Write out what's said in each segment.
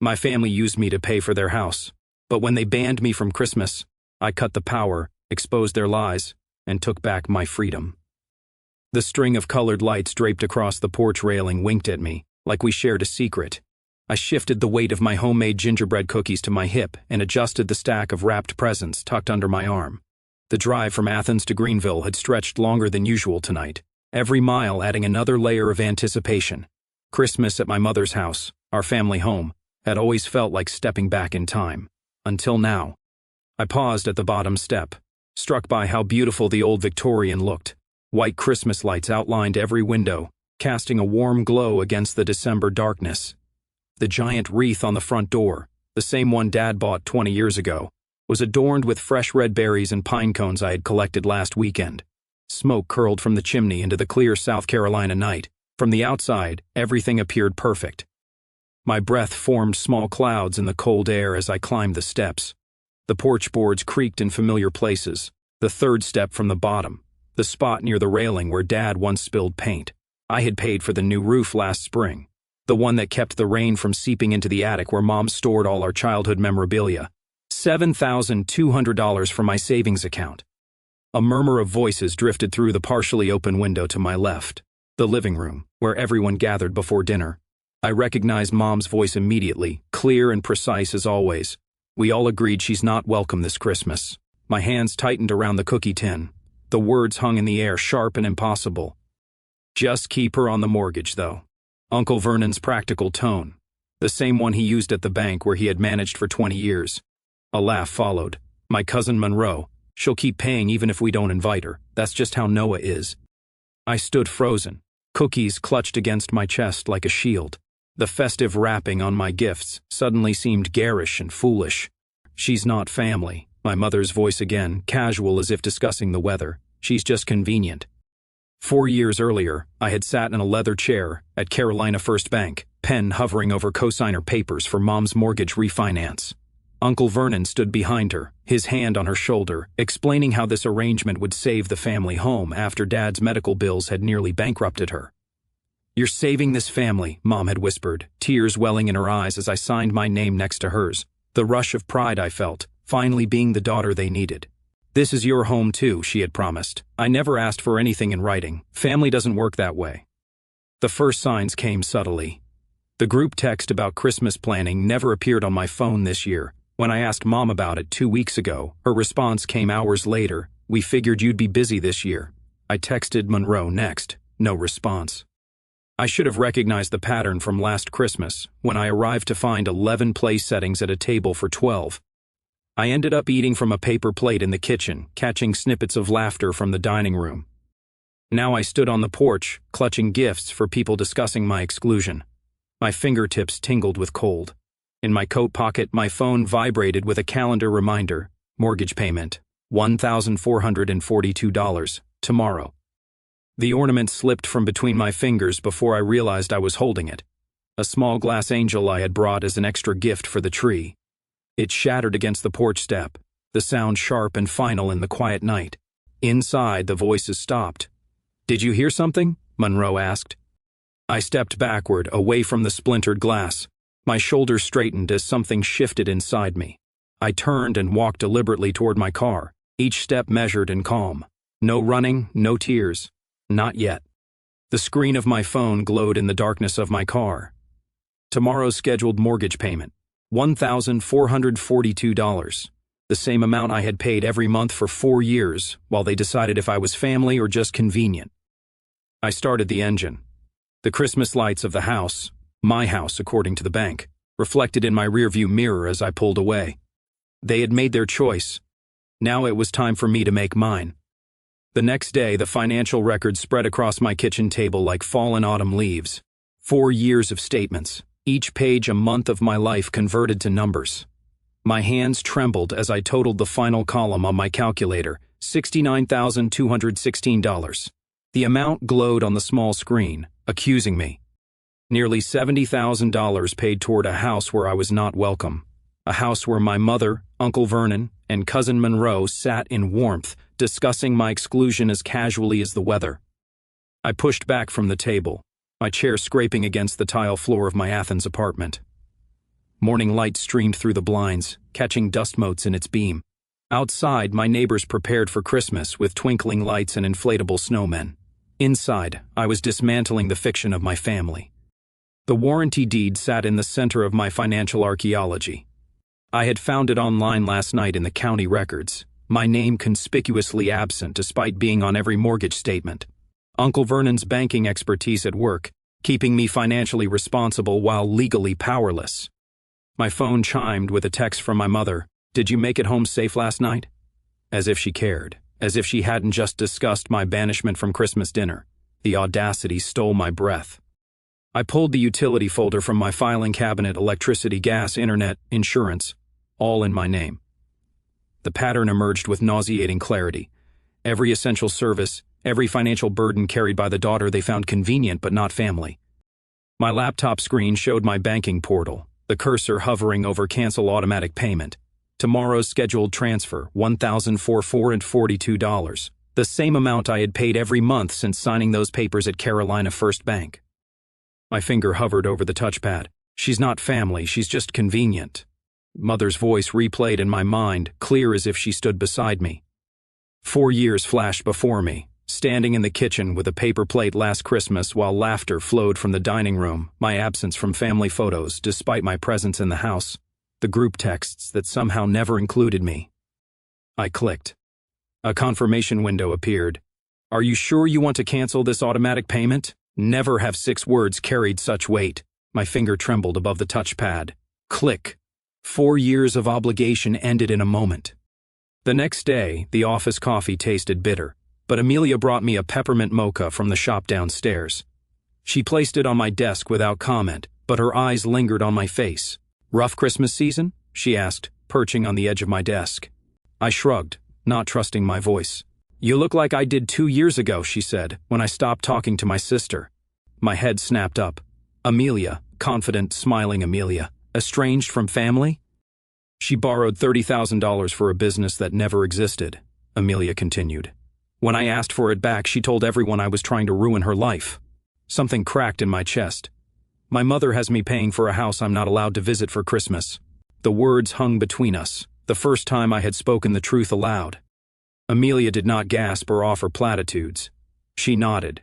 My family used me to pay for their house, but when they banned me from Christmas, I cut the power, exposed their lies, and took back my freedom. The string of colored lights draped across the porch railing winked at me, like we shared a secret. I shifted the weight of my homemade gingerbread cookies to my hip and adjusted the stack of wrapped presents tucked under my arm. The drive from Athens to Greenville had stretched longer than usual tonight, every mile adding another layer of anticipation. Christmas at my mother's house, our family home, had always felt like stepping back in time. Until now. I paused at the bottom step, struck by how beautiful the old Victorian looked. White Christmas lights outlined every window, casting a warm glow against the December darkness. The giant wreath on the front door, the same one Dad bought 20 years ago, was adorned with fresh red berries and pine cones I had collected last weekend. Smoke curled from the chimney into the clear South Carolina night. From the outside, everything appeared perfect. My breath formed small clouds in the cold air as I climbed the steps. The porch boards creaked in familiar places. The third step from the bottom, the spot near the railing where Dad once spilled paint. I had paid for the new roof last spring, the one that kept the rain from seeping into the attic where Mom stored all our childhood memorabilia. $7,200 from my savings account. A murmur of voices drifted through the partially open window to my left, the living room, where everyone gathered before dinner. I recognized Mom's voice immediately, clear and precise as always. We all agreed she's not welcome this Christmas. My hands tightened around the cookie tin. The words hung in the air, sharp and impossible. Just keep her on the mortgage, though. Uncle Vernon's practical tone, the same one he used at the bank where he had managed for 20 years. A laugh followed. My cousin Monroe, she'll keep paying even if we don't invite her. That's just how Noah is. I stood frozen, cookies clutched against my chest like a shield. The festive wrapping on my gifts suddenly seemed garish and foolish. She's not family, my mother's voice again, casual as if discussing the weather. She's just convenient. 4 years earlier, I had sat in a leather chair at Carolina First Bank, pen hovering over cosigner papers for Mom's mortgage refinance. Uncle Vernon stood behind her, his hand on her shoulder, explaining how this arrangement would save the family home after Dad's medical bills had nearly bankrupted her. "You're saving this family," Mom had whispered, tears welling in her eyes as I signed my name next to hers. The rush of pride I felt, finally being the daughter they needed. "This is your home too," she had promised. "I never asked for anything in writing. Family doesn't work that way." The first signs came subtly. The group text about Christmas planning never appeared on my phone this year. When I asked Mom about it 2 weeks ago, her response came hours later. "We figured you'd be busy this year." I texted Monroe next. No response. I should have recognized the pattern from last Christmas, when I arrived to find 11 place settings at a table for 12. I ended up eating from a paper plate in the kitchen, catching snippets of laughter from the dining room. Now I stood on the porch, clutching gifts for people discussing my exclusion. My fingertips tingled with cold. In my coat pocket, my phone vibrated with a calendar reminder. Mortgage payment, $1,442, tomorrow. The ornament slipped from between my fingers before I realized I was holding it. A small glass angel I had brought as an extra gift for the tree. It shattered against the porch step, the sound sharp and final in the quiet night. Inside, the voices stopped. "Did you hear something?" Monroe asked. I stepped backward, away from the splintered glass. My shoulders straightened as something shifted inside me. I turned and walked deliberately toward my car, each step measured and calm. No running, no tears. Not yet. The screen of my phone glowed in the darkness of my car. Tomorrow's scheduled mortgage payment, $1,442. The same amount I had paid every month for 4 years, while they decided if I was family or just convenient. I started the engine. The Christmas lights of the house, my house according to the bank, reflected in my rearview mirror as I pulled away. They had made their choice. Now it was time for me to make mine. The next day, the financial records spread across my kitchen table like fallen autumn leaves. 4 years of statements, each page a month of my life converted to numbers. My hands trembled as I totaled the final column on my calculator, $69,216. The amount glowed on the small screen, accusing me. Nearly $70,000 paid toward a house where I was not welcome. A house where my mother, Uncle Vernon, and cousin Monroe sat in warmth, discussing my exclusion as casually as the weather. I pushed back from the table, my chair scraping against the tile floor of my Athens apartment. Morning light streamed through the blinds, catching dust motes in its beam. Outside, my neighbors prepared for Christmas with twinkling lights and inflatable snowmen. Inside, I was dismantling the fiction of my family. The warranty deed sat in the center of my financial archaeology. I had found it online last night in the county records, my name conspicuously absent despite being on every mortgage statement. Uncle Vernon's banking expertise at work, keeping me financially responsible while legally powerless. My phone chimed with a text from my mother. "Did you make it home safe last night?" As if she cared, as if she hadn't just discussed my banishment from Christmas dinner. The audacity stole my breath. I pulled the utility folder from my filing cabinet: electricity, gas, internet, insurance, all in my name. The pattern emerged with nauseating clarity. Every essential service, every financial burden carried by the daughter they found convenient but not family. My laptop screen showed my banking portal, the cursor hovering over cancel automatic payment. Tomorrow's scheduled transfer, $1,442, the same amount I had paid every month since signing those papers at Carolina First Bank. My finger hovered over the touchpad. "She's not family, she's just convenient." Mother's voice replayed in my mind, clear as if she stood beside me. 4 years flashed before me, standing in the kitchen with a paper plate last Christmas while laughter flowed from the dining room, my absence from family photos despite my presence in the house, the group texts that somehow never included me. I clicked. A confirmation window appeared. "Are you sure you want to cancel this automatic payment?" Never have 6 words carried such weight. My finger trembled above the touchpad. Click. 4 years of obligation ended in a moment. The next day, the office coffee tasted bitter, but Amelia brought me a peppermint mocha from the shop downstairs. She placed it on my desk without comment, but her eyes lingered on my face. "Rough Christmas season?" she asked, perching on the edge of my desk. I shrugged, not trusting my voice. "You look like I did 2 years ago," she said, when I stopped talking to my sister. My head snapped up. Amelia, confident, smiling Amelia, estranged from family? "She borrowed $30,000 for a business that never existed," Amelia continued. "When I asked for it back, she told everyone I was trying to ruin her life." Something cracked in my chest. "My mother has me paying for a house I'm not allowed to visit for Christmas." The words hung between us, the first time I had spoken the truth aloud. Amelia did not gasp or offer platitudes. She nodded.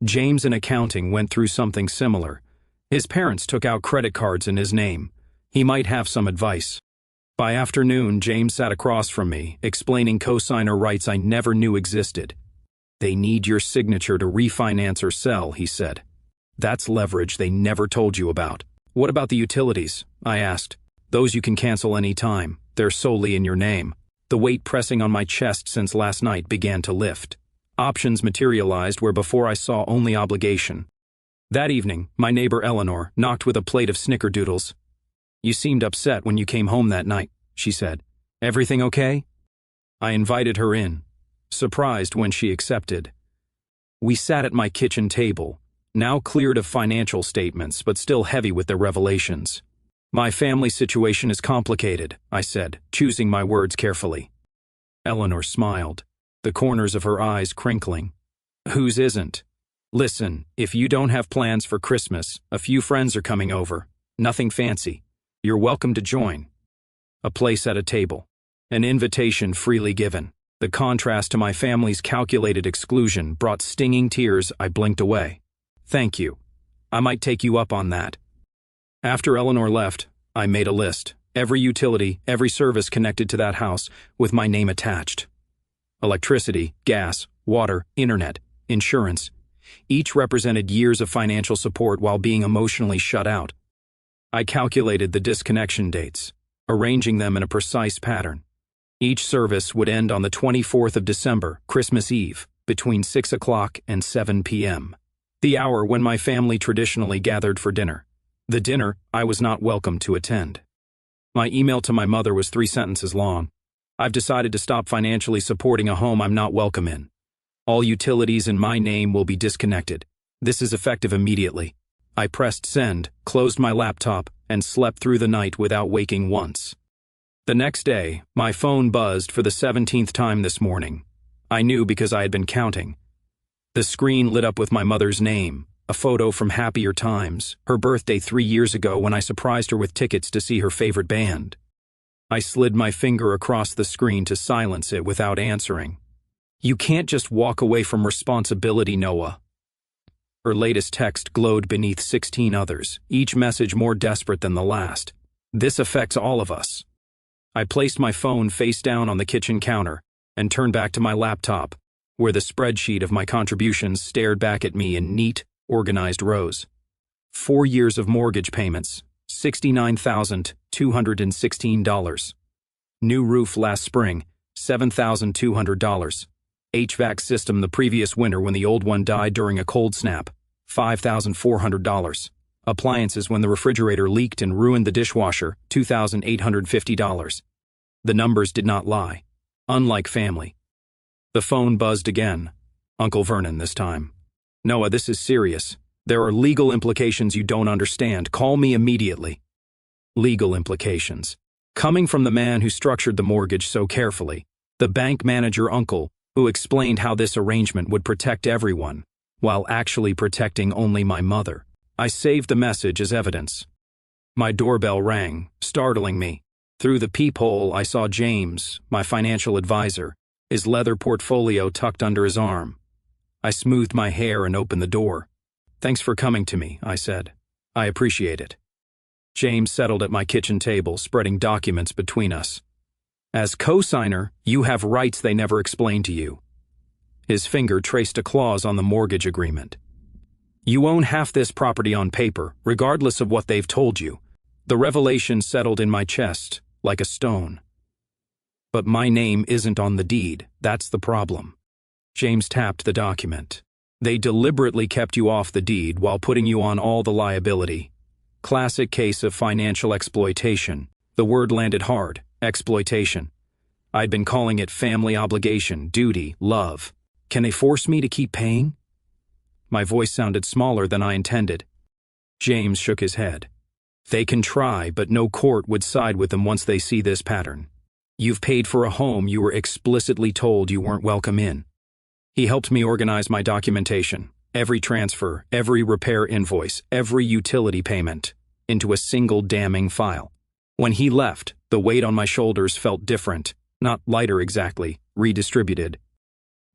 "James in accounting went through something similar. His parents took out credit cards in his name. He might have some advice." By afternoon, James sat across from me, explaining cosigner rights I never knew existed. "They need your signature to refinance or sell," he said. "That's leverage they never told you about." "What about the utilities?" I asked. "Those you can cancel any time. They're solely in your name." The weight pressing on my chest since last night began to lift. Options materialized where before I saw only obligation. That evening, my neighbor Eleanor knocked with a plate of snickerdoodles. "You seemed upset when you came home that night," she said. "Everything okay?" I invited her in, surprised when she accepted. We sat at my kitchen table, now cleared of financial statements but still heavy with their revelations. "My family situation is complicated," I said, choosing my words carefully. Eleanor smiled, the corners of her eyes crinkling. "Whose isn't? Listen, if you don't have plans for Christmas, a few friends are coming over. Nothing fancy. You're welcome to join." A place at a table. An invitation freely given. The contrast to my family's calculated exclusion brought stinging tears. I blinked away. "Thank you. I might take you up on that." After Eleanor left, I made a list. Every utility, every service connected to that house, with my name attached. Electricity, gas, water, internet, insurance. Each represented years of financial support while being emotionally shut out. I calculated the disconnection dates, arranging them in a precise pattern. Each service would end on the 24th of December, Christmas Eve, between 6 o'clock and 7 p.m., the hour when my family traditionally gathered for dinner. The dinner I was not welcome to attend. My email to my mother was 3 sentences long. "I've decided to stop financially supporting a home I'm not welcome in. All utilities in my name will be disconnected. This is effective immediately." I pressed send, closed my laptop, and slept through the night without waking once. The next day, my phone buzzed for the 17th time this morning. I knew because I had been counting. The screen lit up with my mother's name, A photo from happier times, her birthday 3 years ago when I surprised her with tickets to see her favorite band. I slid my finger across the screen to silence it without answering. You can't just walk away from responsibility, Noah. Her latest text glowed beneath 16 others, each message more desperate than the last. This affects all of us. I placed my phone face down on the kitchen counter and turned back to my laptop, where the spreadsheet of my contributions stared back at me in neat, organized rows. 4 years of mortgage payments, $69,216. New roof last spring, $7,200. HVAC system the previous winter when the old one died during a cold snap, $5,400. Appliances when the refrigerator leaked and ruined the dishwasher, $2,850. The numbers did not lie. Unlike family. The phone buzzed again. Uncle Vernon this time. Noah, this is serious. There are legal implications you don't understand. Call me immediately. Legal implications. Coming from the man who structured the mortgage so carefully, the bank manager uncle, who explained how this arrangement would protect everyone, while actually protecting only my mother. I saved the message as evidence. My doorbell rang, startling me. Through the peephole, I saw James, my financial advisor, his leather portfolio tucked under his arm. I smoothed my hair and opened the door. Thanks for coming to me, I said. I appreciate it. James settled at my kitchen table, spreading documents between us. As co-signer, you have rights they never explained to you. His finger traced a clause on the mortgage agreement. You own half this property on paper, regardless of what they've told you. The revelation settled in my chest, like a stone. But my name isn't on the deed, that's the problem. James tapped the document. They deliberately kept you off the deed while putting you on all the liability. Classic case of financial exploitation. The word landed hard, exploitation. I'd been calling it family obligation, duty, love. Can they force me to keep paying? My voice sounded smaller than I intended. James shook his head. They can try, but no court would side with them once they see this pattern. You've paid for a home you were explicitly told you weren't welcome in. He helped me organize my documentation, every transfer, every repair invoice, every utility payment, into a single damning file. When he left, the weight on my shoulders felt different, not lighter exactly, redistributed.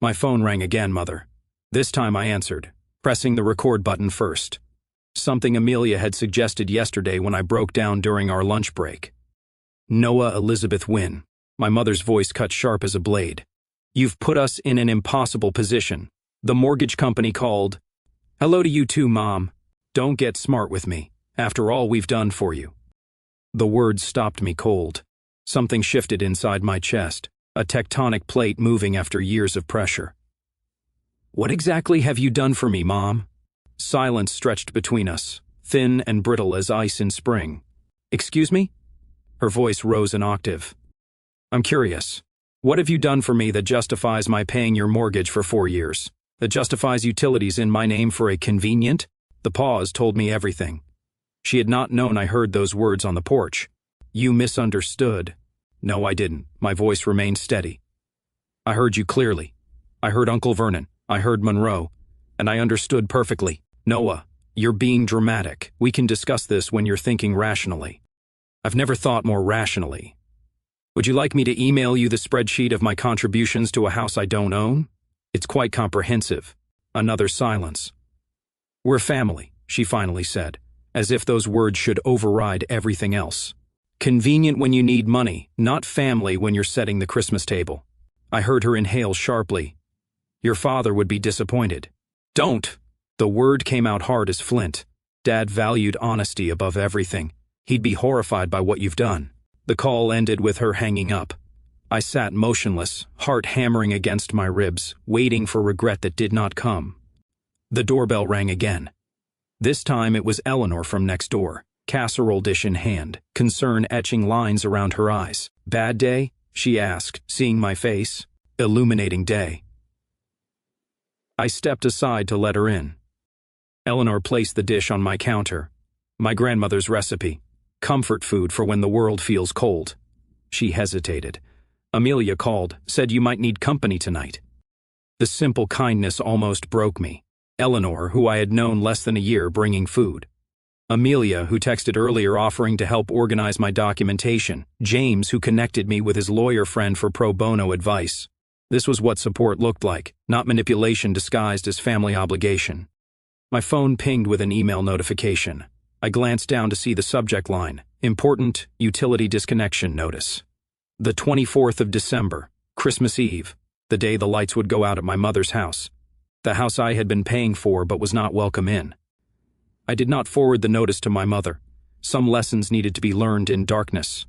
My phone rang again, Mother. This time I answered, pressing the record button first. Something Amelia had suggested yesterday when I broke down during our lunch break. Noah Elizabeth Wynne. My mother's voice cut sharp as a blade. You've put us in an impossible position. The mortgage company called. Hello to you too, Mom. Don't get smart with me. After all we've done for you. The words stopped me cold. Something shifted inside my chest, a tectonic plate moving after years of pressure. What exactly have you done for me, Mom? Silence stretched between us, thin and brittle as ice in spring. Excuse me? Her voice rose an octave. I'm curious. What have you done for me that justifies my paying your mortgage for 4 years? That justifies utilities in my name for a convenient? The pause told me everything. She had not known I heard those words on the porch. You misunderstood. No, I didn't. My voice remained steady. I heard you clearly. I heard Uncle Vernon. I heard Monroe. And I understood perfectly. Noah, you're being dramatic. We can discuss this when you're thinking rationally. I've never thought more rationally. Would you like me to email you the spreadsheet of my contributions to a house I don't own? It's quite comprehensive. Another silence. We're family, she finally said, as if those words should override everything else. Convenient when you need money, not family when you're setting the Christmas table. I heard her inhale sharply. Your father would be disappointed. Don't! The word came out hard as flint. Dad valued honesty above everything. He'd be horrified by what you've done. The call ended with her hanging up. I sat motionless, heart hammering against my ribs, waiting for regret that did not come. The doorbell rang again. This time it was Eleanor from next door, casserole dish in hand, concern etching lines around her eyes. Bad day? She asked, seeing my face. Illuminating day. I stepped aside to let her in. Eleanor placed the dish on my counter. My grandmother's recipe. Comfort food for when the world feels cold. She hesitated. Amelia called, said you might need company tonight. The simple kindness almost broke me. Eleanor, who I had known less than a year, bringing food. Amelia, who texted earlier offering to help organize my documentation. James, who connected me with his lawyer friend for pro bono advice. This was what support looked like, not manipulation disguised as family obligation. My phone pinged with an email notification. I glanced down to see the subject line, Important Utility Disconnection Notice. The 24th of December, Christmas Eve, the day the lights would go out at my mother's house. The house I had been paying for but was not welcome in. I did not forward the notice to my mother. Some lessons needed to be learned in darkness.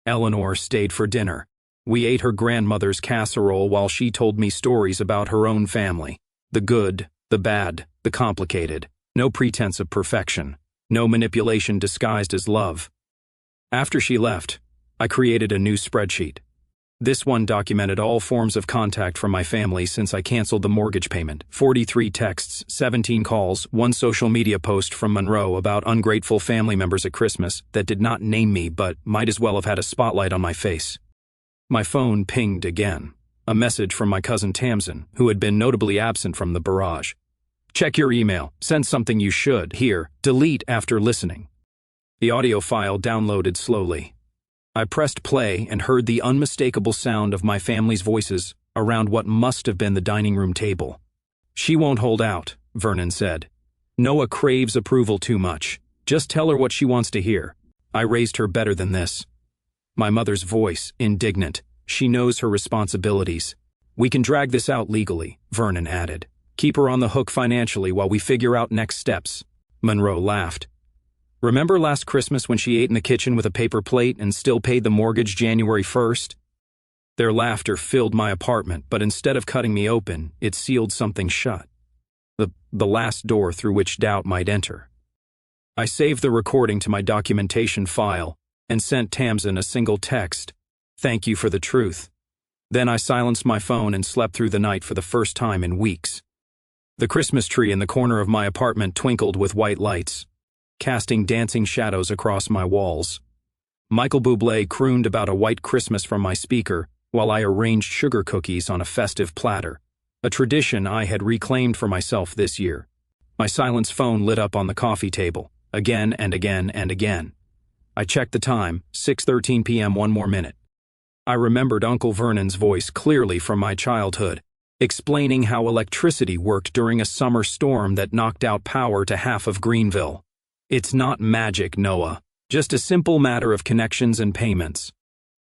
Eleanor stayed for dinner. We ate her grandmother's casserole while she told me stories about her own family. The good, the bad, the complicated. No pretense of perfection. No manipulation disguised as love. After she left, I created a new spreadsheet. This one documented all forms of contact from my family since I canceled the mortgage payment. 43 texts, 17 calls, one social media post from Monroe about ungrateful family members at Christmas that did not name me but might as well have had a spotlight on my face. My phone pinged again. A message from my cousin Tamsin, who had been notably absent from the barrage. Check your email. Send something you should. Here, delete after listening. The audio file downloaded slowly. I pressed play and heard the unmistakable sound of my family's voices around what must have been the dining room table. She won't hold out, Vernon said. Noah craves approval too much. Just tell her what she wants to hear. I raised her better than this. My mother's voice, indignant. She knows her responsibilities. We can drag this out legally, Vernon added. Keep her on the hook financially while we figure out next steps. Monroe laughed. Remember last Christmas when she ate in the kitchen with a paper plate and still paid the mortgage January 1st? Their laughter filled my apartment, but instead of cutting me open, it sealed something shut. The last door through which doubt might enter. I saved the recording to my documentation file and sent Tamsin a single text. Thank you for the truth. Then I silenced my phone and slept through the night for the first time in weeks. The Christmas tree in the corner of my apartment twinkled with white lights, casting dancing shadows across my walls. Michael Bublé crooned about a white Christmas from my speaker while I arranged sugar cookies on a festive platter, a tradition I had reclaimed for myself this year. My silenced phone lit up on the coffee table, again and again and again. I checked the time, 6:13 p.m. One more minute. I remembered Uncle Vernon's voice clearly from my childhood, explaining how electricity worked during a summer storm that knocked out power to half of Greenville. It's not magic, Noah, just a simple matter of connections and payments.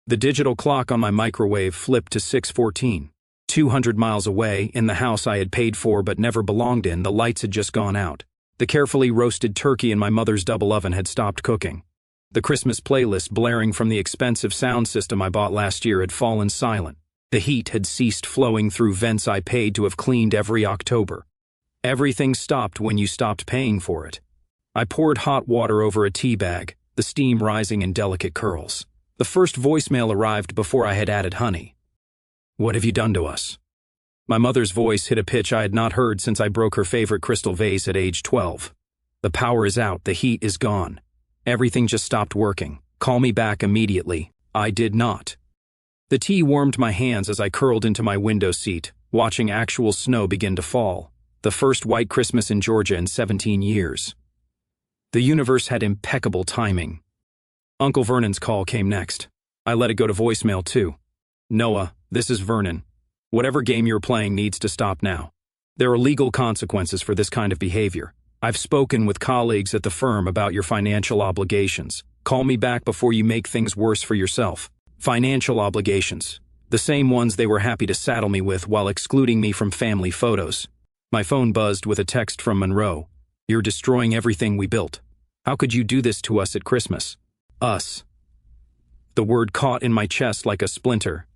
The digital clock on my microwave flipped to 6:14. 200 miles away, in the house I had paid for but never belonged in, the lights had just gone out. The carefully roasted turkey in my mother's double oven had stopped cooking. The Christmas playlist blaring from the expensive sound system I bought last year had fallen silent. The heat had ceased flowing through vents I paid to have cleaned every October. Everything stopped when you stopped paying for it. I poured hot water over a tea bag, the steam rising in delicate curls. The first voicemail arrived before I had added honey. What have you done to us? My mother's voice hit a pitch I had not heard since I broke her favorite crystal vase at age 12. The power is out, the heat is gone. Everything just stopped working. Call me back immediately. I did not. The tea warmed my hands as I curled into my window seat, watching actual snow begin to fall. The first white Christmas in Georgia in 17 years. The universe had impeccable timing. Uncle Vernon's call came next. I let it go to voicemail too. Noah, this is Vernon. Whatever game you're playing needs to stop now. There are legal consequences for this kind of behavior. I've spoken with colleagues at the firm about your financial obligations. Call me back before you make things worse for yourself. Financial obligations. The same ones they were happy to saddle me with while excluding me from family photos. My phone buzzed with a text from Monroe. You're destroying everything we built. How could you do this to us at Christmas? Us. The word caught in my chest like a splinter.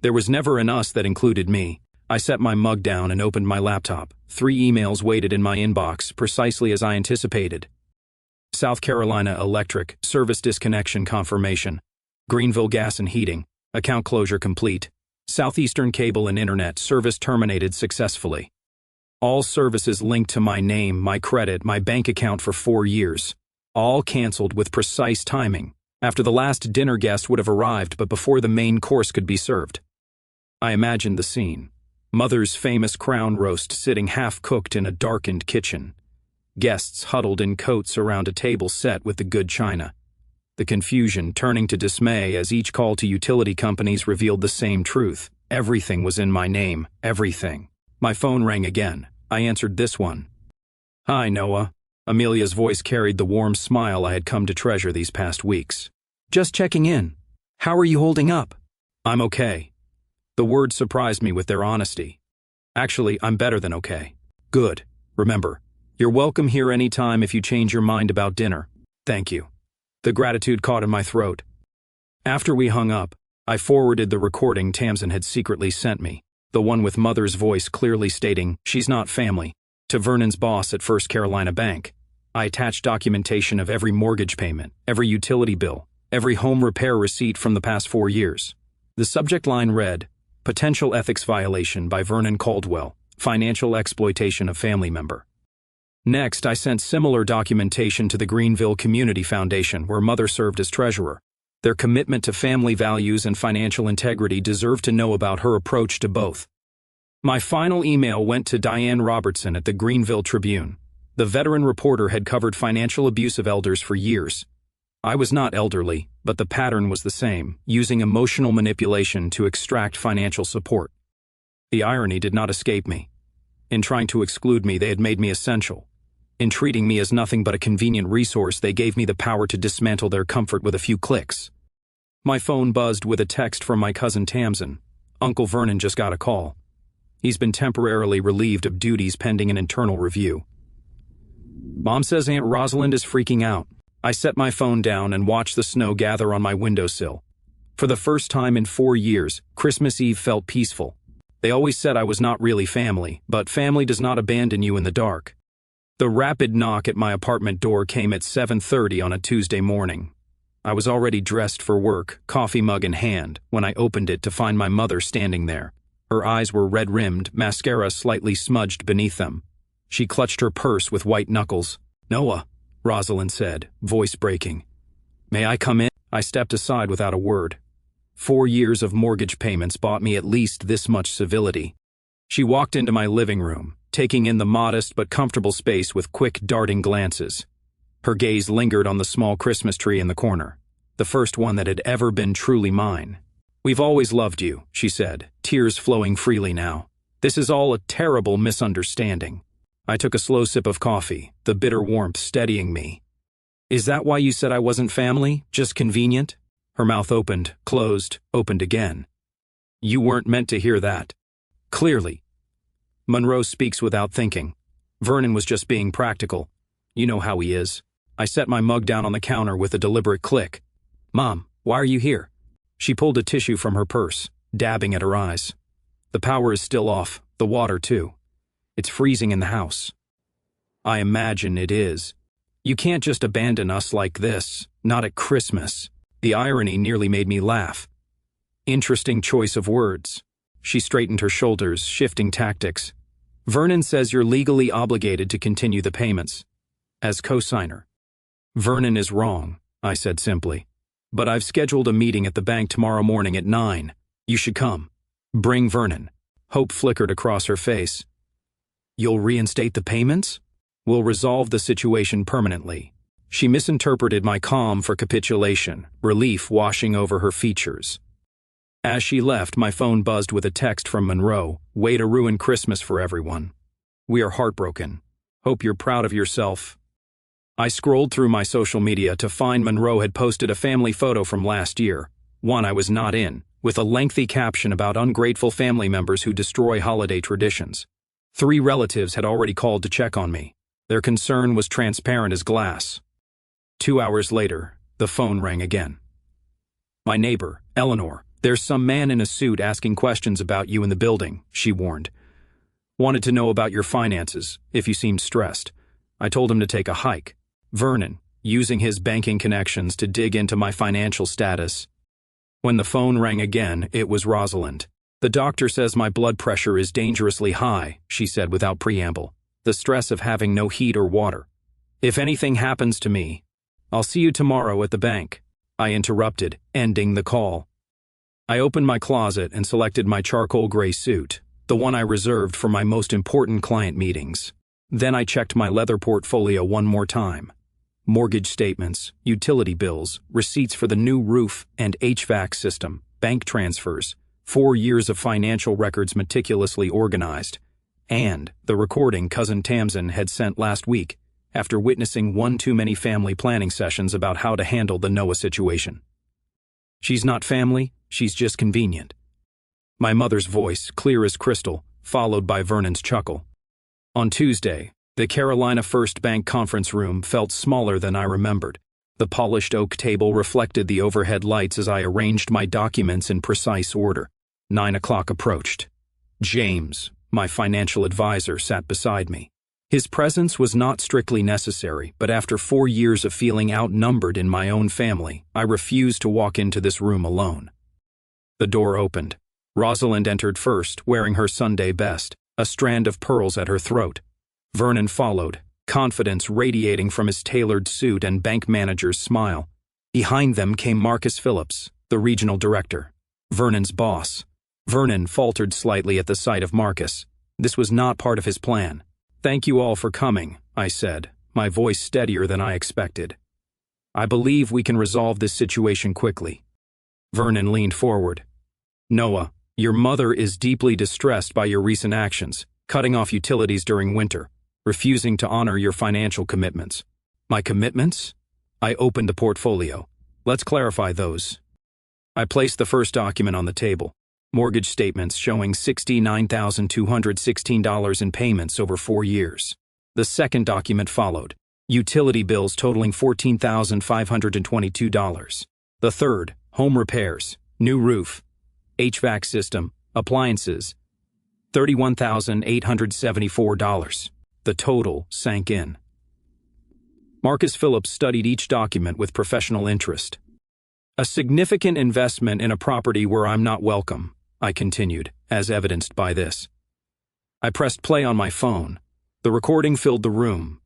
There was never an us that included me. I set my mug down and opened my laptop. 3 emails waited in my inbox, precisely as I anticipated. South Carolina Electric, service disconnection confirmation. Greenville Gas and Heating, account closure complete. Southeastern Cable and Internet, service terminated successfully. All services linked to my name, my credit, my bank account for 4 years. All canceled with precise timing, after the last dinner guest would have arrived but before the main course could be served. I imagined the scene. Mother's famous crown roast sitting half-cooked in a darkened kitchen. Guests huddled in coats around a table set with the good china. The confusion turning to dismay as each call to utility companies revealed the same truth. Everything was in my name, everything. My phone rang again. I answered this one. "Hi, Noah." Amelia's voice carried the warm smile I had come to treasure these past weeks. "Just checking in. How are you holding up?" "I'm okay." The words surprised me with their honesty. "Actually, I'm better than okay." "Good. Remember, you're welcome here anytime if you change your mind about dinner." "Thank you." The gratitude caught in my throat. After we hung up, I forwarded the recording Tamsin had secretly sent me, the one with Mother's voice clearly stating, "She's not family," to Vernon's boss at First Carolina Bank. I attached documentation of every mortgage payment, every utility bill, every home repair receipt from the past 4 years. The subject line read, "Potential ethics violation by Vernon Caldwell, financial exploitation of family member." Next, I sent similar documentation to the Greenville Community Foundation, where Mother served as treasurer. Their commitment to family values and financial integrity deserved to know about her approach to both. My final email went to Diane Robertson at the Greenville Tribune. The veteran reporter had covered financial abuse of elders for years. I was not elderly, but the pattern was the same, using emotional manipulation to extract financial support. The irony did not escape me. In trying to exclude me, they had made me essential. In treating me as nothing but a convenient resource, they gave me the power to dismantle their comfort with a few clicks. My phone buzzed with a text from my cousin Tamsin. "Uncle Vernon just got a call. He's been temporarily relieved of duties pending an internal review." "Mom says Aunt Rosalind is freaking out." I set my phone down and watched the snow gather on my windowsill. For the first time in 4 years, Christmas Eve felt peaceful. They always said I was not really family, but family does not abandon you in the dark. The rapid knock at my apartment door came at 7:30 on a Tuesday morning. I was already dressed for work, coffee mug in hand, when I opened it to find my mother standing there. Her eyes were red-rimmed, mascara slightly smudged beneath them. She clutched her purse with white knuckles. "Noah," Rosalind said, voice breaking. "May I come in?" I stepped aside without a word. 4 years of mortgage payments bought me at least this much civility. She walked into my living room, taking in the modest but comfortable space with quick, darting glances. Her gaze lingered on the small Christmas tree in the corner, the first one that had ever been truly mine. "We've always loved you," she said, tears flowing freely now. "This is all a terrible misunderstanding." I took a slow sip of coffee, the bitter warmth steadying me. "Is that why you said I wasn't family? Just convenient?" Her mouth opened, closed, opened again. "You weren't meant to hear that." "Clearly." Monroe speaks without thinking. Vernon was just being practical. You know how he is. I set my mug down on the counter with a deliberate click. "Mom, why are you here?" She pulled a tissue from her purse, dabbing at her eyes. "The power is still off, the water too. It's freezing in the house." "I imagine it is. You can't just abandon us like this, not at Christmas." The irony nearly made me laugh. Interesting choice of words. She straightened her shoulders, shifting tactics. "Vernon says you're legally obligated to continue the payments. As co-signer." "Vernon is wrong," I said simply. "But I've scheduled a meeting at the bank tomorrow morning at 9. You should come." "Bring Vernon." Hope flickered across her face. "You'll reinstate the payments?" "We'll resolve the situation permanently." She misinterpreted my calm for capitulation, relief washing over her features. As she left, my phone buzzed with a text from Monroe. "Way to ruin Christmas for everyone. We are heartbroken. Hope you're proud of yourself." I scrolled through my social media to find Monroe had posted a family photo from last year, one I was not in, with a lengthy caption about ungrateful family members who destroy holiday traditions. 3 relatives had already called to check on me. Their concern was transparent as glass. 2 hours later, the phone rang again. "My neighbor, Eleanor. There's some man in a suit asking questions about you in the building," she warned. "Wanted to know about your finances, if you seemed stressed." I told him to take a hike. Vernon, using his banking connections to dig into my financial status. When the phone rang again, it was Rosalind. "The doctor says my blood pressure is dangerously high," she said without preamble. "The stress of having no heat or water. If anything happens to me, I'll see you tomorrow at the bank." I interrupted, ending the call. I opened my closet and selected my charcoal gray suit. the one I reserved for my most important client meetings. Then I checked my leather portfolio one more time. Mortgage statements, utility bills, receipts for the new roof and HVAC system, bank transfers, 4 years of financial records meticulously organized, and the recording Cousin Tamsin had sent last week after witnessing one too many family planning sessions about how to handle the Noah situation. She's not family, she's just convenient. My mother's voice, clear as crystal, followed by Vernon's chuckle. On Tuesday, the Carolina First Bank conference room felt smaller than I remembered. The polished oak table reflected the overhead lights as I arranged my documents in precise order. 9 o'clock approached. James, my financial advisor, sat beside me. His presence was not strictly necessary, but after 4 years of feeling outnumbered in my own family, I refused to walk into this room alone. The door opened. Rosalind entered first, wearing her Sunday best, a strand of pearls at her throat. Vernon followed, confidence radiating from his tailored suit and bank manager's smile. Behind them came Marcus Phillips, the regional director, Vernon's boss. Vernon faltered slightly at the sight of Marcus. This was not part of his plan. "Thank you all for coming," I said, my voice steadier than I expected. "I believe we can resolve this situation quickly." Vernon leaned forward. "Noah, your mother is deeply distressed by your recent actions, cutting off utilities during winter, refusing to honor your financial commitments." "My commitments?" I opened the portfolio. "Let's clarify those." I placed the first document on the table. Mortgage statements showing $69,216 in payments over 4 years. The second document followed. Utility bills totaling $14,522. The third, home repairs, new roof, HVAC system, appliances, $31,874. The total sank in. Marcus Phillips studied each document with professional interest. "A significant investment in a property where I'm not welcome," I continued, as evidenced by this. I pressed play on my phone. The recording filled the room.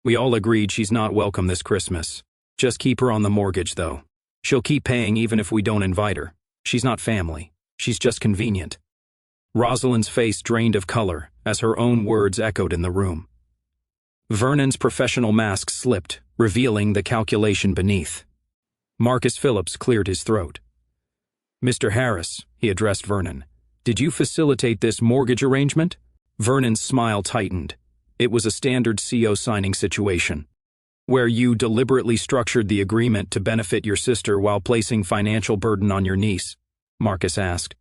"We all agreed she's not welcome this Christmas. Just keep her on the mortgage, though. She'll keep paying even if we don't invite her. She's not family. She's just convenient." Rosalind's face drained of color as her own words echoed in the room. Vernon's professional mask slipped, revealing the calculation beneath. Marcus Phillips cleared his throat. "Mr. Harris," he addressed Vernon, "did you facilitate this mortgage arrangement?" Vernon's smile tightened. It was a standard CO signing situation, where you deliberately structured the agreement to benefit your sister while placing financial burden on your niece, Marcus asked.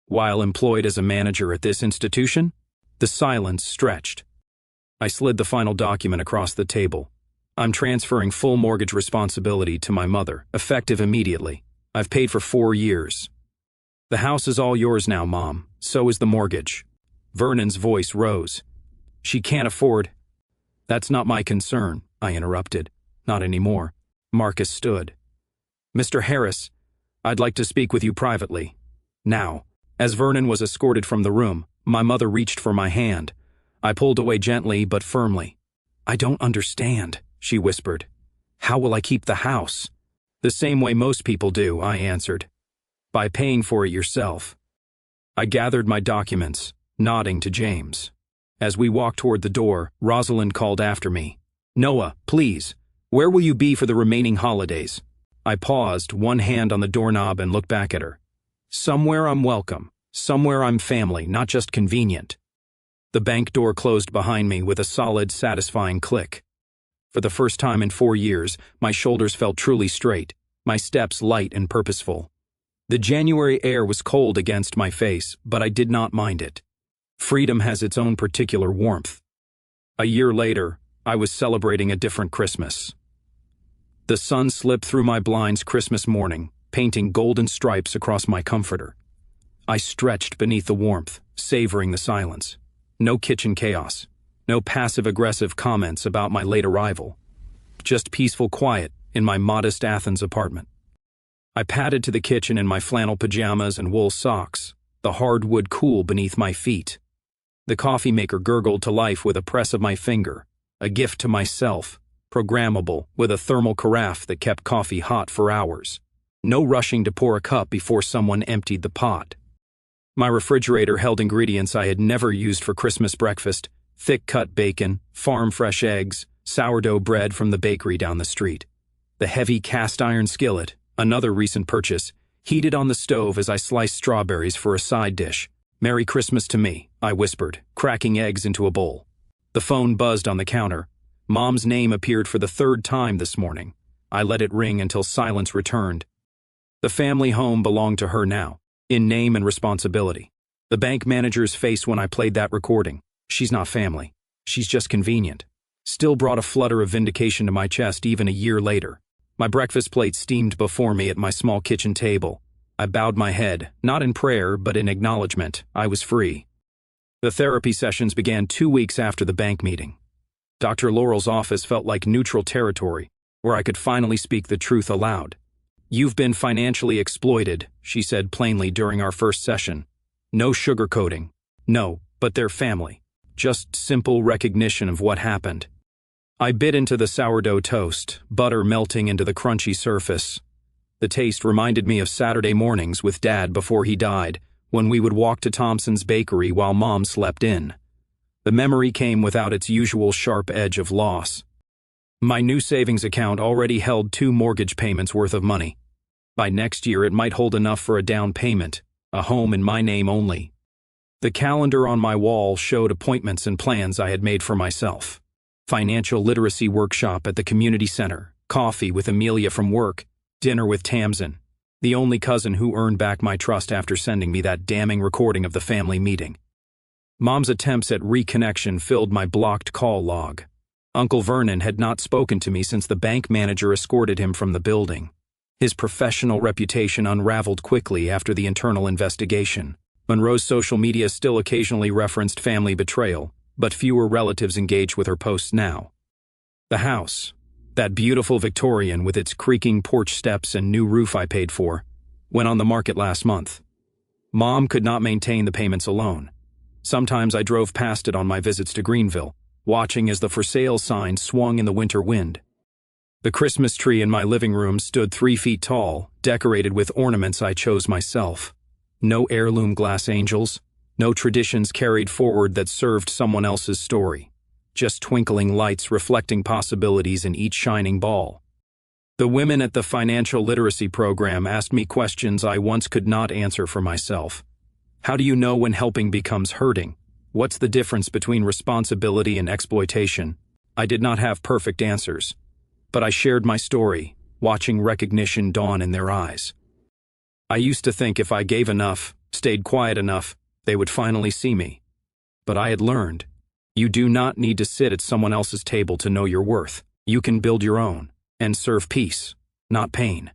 "While employed as a manager at this institution?" The silence stretched. I slid the final document across the table. "I'm transferring full mortgage responsibility to my mother, effective immediately. I've paid for 4 years. The house is all yours now, Mom. So is the mortgage." Vernon's voice rose. "She can't afford—" "That's not my concern," I interrupted. "Not anymore." Marcus stood. "Mr. Harris, I'd like to speak with you privately. Now." As Vernon was escorted from the room, my mother reached for my hand. I pulled away gently but firmly. "I don't understand," she whispered. "How will I keep the house?" "The same way most people do," I answered. "By paying for it yourself." I gathered my documents, nodding to James. As we walked toward the door, Rosalind called after me. "Noah, please, where will you be for the remaining holidays?" I paused, one hand on the doorknob, and looked back at her. "Somewhere I'm welcome. Somewhere I'm family, not just convenient." The bank door closed behind me with a solid, satisfying click. For the first time in 4 years, my shoulders felt truly straight, my steps light and purposeful. The January air was cold against my face, but I did not mind it. Freedom has its own particular warmth. A year later, I was celebrating a different Christmas. The sun slipped through my blinds Christmas morning, painting golden stripes across my comforter. I stretched beneath the warmth, savoring the silence. No kitchen chaos. No passive-aggressive comments about my late arrival. Just peaceful quiet in my modest Athens apartment. I padded to the kitchen in my flannel pajamas and wool socks, the hardwood cool beneath my feet. The coffee maker gurgled to life with a press of my finger, a gift to myself, programmable with a thermal carafe that kept coffee hot for hours. No rushing to pour a cup before someone emptied the pot. My refrigerator held ingredients I had never used for Christmas breakfast: thick-cut bacon, farm-fresh eggs, sourdough bread from the bakery down the street. The heavy cast-iron skillet, another recent purchase, heated on the stove as I sliced strawberries for a side dish. "Merry Christmas to me," I whispered, cracking eggs into a bowl. The phone buzzed on the counter. Mom's name appeared for the third time this morning. I let it ring until silence returned. The family home belonged to her now, in name and responsibility. The bank manager's face when I played that recording. She's not family. She's just convenient. Still brought a flutter of vindication to my chest even a year later. My breakfast plate steamed before me at my small kitchen table. I bowed my head, not in prayer, but in acknowledgement. I was free. The therapy sessions began 2 weeks after the bank meeting. Dr. Laurel's office felt like neutral territory, where I could finally speak the truth aloud. "You've been financially exploited," she said plainly during our first session. No sugarcoating. No, but they're family. Just simple recognition of what happened. I bit into the sourdough toast, butter melting into the crunchy surface. The taste reminded me of Saturday mornings with Dad before he died, when we would walk to Thompson's bakery while Mom slept in. The memory came without its usual sharp edge of loss. My new savings account already held 2 mortgage payments worth of money. By next year it might hold enough for a down payment, a home in my name only. The calendar on my wall showed appointments and plans I had made for myself. Financial literacy workshop at the community center, coffee with Amelia from work, dinner with Tamsin, the only cousin who earned back my trust after sending me that damning recording of the family meeting. Mom's attempts at reconnection filled my blocked call log. Uncle Vernon had not spoken to me since the bank manager escorted him from the building. His professional reputation unraveled quickly after the internal investigation. Monroe's social media still occasionally referenced family betrayal, but fewer relatives engaged with her posts now. The house, that beautiful Victorian with its creaking porch steps and new roof I paid for, went on the market last month. Mom could not maintain the payments alone. Sometimes I drove past it on my visits to Greenville, watching as the for sale sign swung in the winter wind. The Christmas tree in my living room stood 3 feet tall, decorated with ornaments I chose myself. No heirloom glass angels, no traditions carried forward that served someone else's story. Just twinkling lights reflecting possibilities in each shining ball. The women at the financial literacy program asked me questions I once could not answer for myself. How do you know when helping becomes hurting? What's the difference between responsibility and exploitation? I did not have perfect answers, but I shared my story, watching recognition dawn in their eyes. I used to think if I gave enough, stayed quiet enough, they would finally see me. But I had learned, you do not need to sit at someone else's table to know your worth. You can build your own, and serve peace, not pain.